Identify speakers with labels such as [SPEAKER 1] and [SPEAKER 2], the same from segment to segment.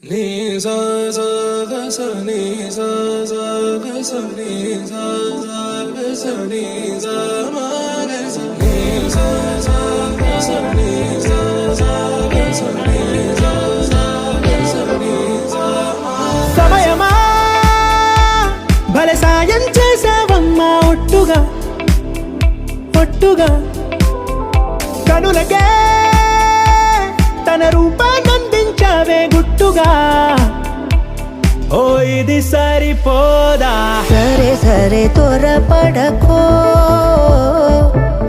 [SPEAKER 1] Ni sa sa ga sa ni sa sa ga sa ni sa sa ga sa ni sa ma ga sa ni sa sa ga sa ni sa sa ga sa ni sa sa ga sa ni sa ma
[SPEAKER 2] సమయమా భలే సాయం చేసావమ్మా ఒట్టుగా ఒట్టుగా కనులకే తన రూపాన్నందించావే గుట్టుగా ఓ ఇది సరిపోదా
[SPEAKER 3] సరే సరే త్వరపడకో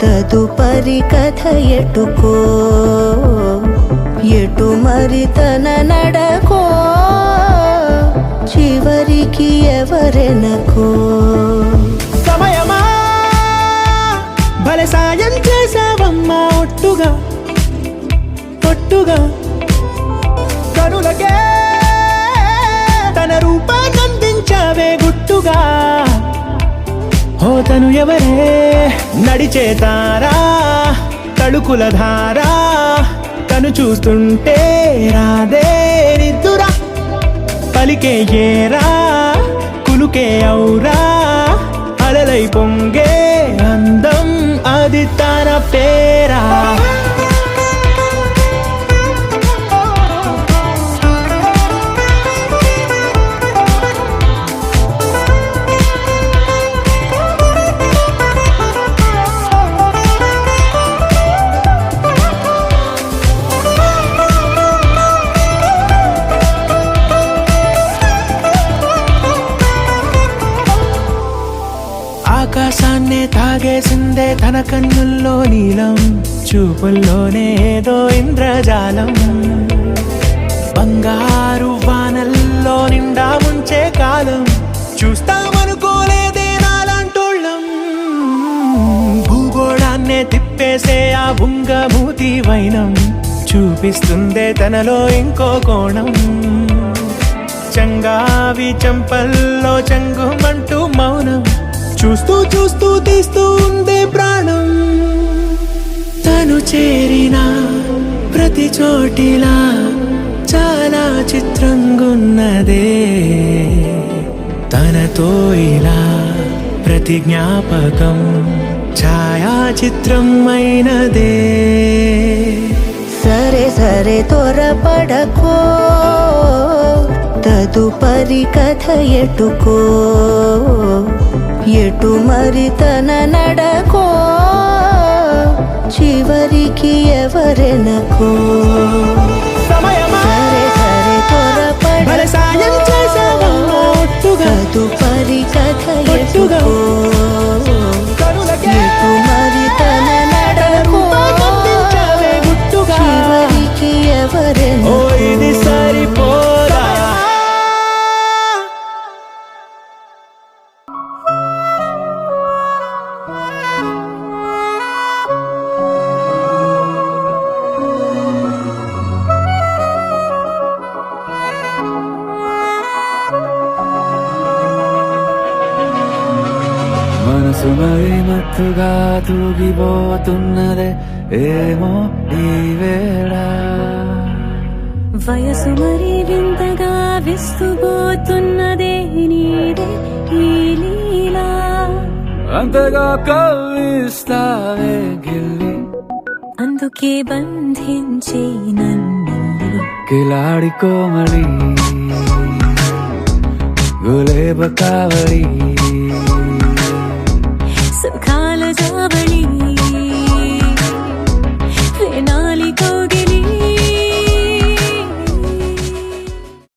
[SPEAKER 3] తదుపరి కథ ఎటుకో ఎటు మరి తన నడకో చివరికి ఎవరెనకో
[SPEAKER 2] సమయమా భలే సాయం చేసావమ్మా ఒట్టుగా ఒట్టుగా కనులకే తన రూపాన్నందించావే గుట్టుగా ఓ తను ఎవరే నడిచే తారా తళుకుల ధారా తను చూస్తుంటే రాదే నిద్దురా పలికే ఏరా కులుకే ఔరా అలలై పొంగే అందం అది తన పేరా ఆకాశాన్నే తాగేసిందే తన కన్నుల్లో నీలం చూపుల్లోనే ఏదో ఇంద్రజాలం బంగారు వానల్లో నిండా ముంచే కాలం చూస్తామనుకోలేదే నాలాంటోళ్ళం భూగోళాన్నే తిప్పేసే ఆ బుంగమూతి వైనం చూపిస్తుందే తనలో ఇంకో కోణం చంగావి చంపల్లో చంగుమంటూ మౌనం చూస్తూ చూస్తూ తీస్తూ ఉందే ప్రాణం తను చేరిన ప్రతి చోటిలా చాలా చిత్రంగున్నదే తనతో ఇలా ప్రతి జ్ఞాపకం ఛాయాచిత్రం అయినదే
[SPEAKER 3] సరే సరే త్వరపడకో తదుపరి కథ ఎటుకో ఎటు మరి తన నడకో చివరికి ఎవరెనకో
[SPEAKER 2] సమయమా
[SPEAKER 3] సరే సరే
[SPEAKER 2] భలే సాయం చేసావమ్మా ఒట్టుగా
[SPEAKER 3] తదుపరి కథ
[SPEAKER 2] ఒట్టుగా
[SPEAKER 3] ఎటుకో
[SPEAKER 2] కనులకే
[SPEAKER 3] ఎటు మరి తన నడకో
[SPEAKER 2] రూపాన్నందించావే గుట్టుగా
[SPEAKER 3] చివరికి
[SPEAKER 2] ఓ
[SPEAKER 3] ఎవరెనకో
[SPEAKER 2] ఇది సరిపోదా
[SPEAKER 4] మనసు మరి మత్తుగా తూగిపోతున్నదే ఏమో ఈ వేళ
[SPEAKER 5] వయసు మరి వింతగా విస్తుపోతున్నదే నీదే ఈ లీలా
[SPEAKER 4] అంతగా కవ్విస్తావే గిల్లి
[SPEAKER 5] అందుకే బంధించే నన్ను
[SPEAKER 4] కిలాడి కోమలి గులేబ కావలి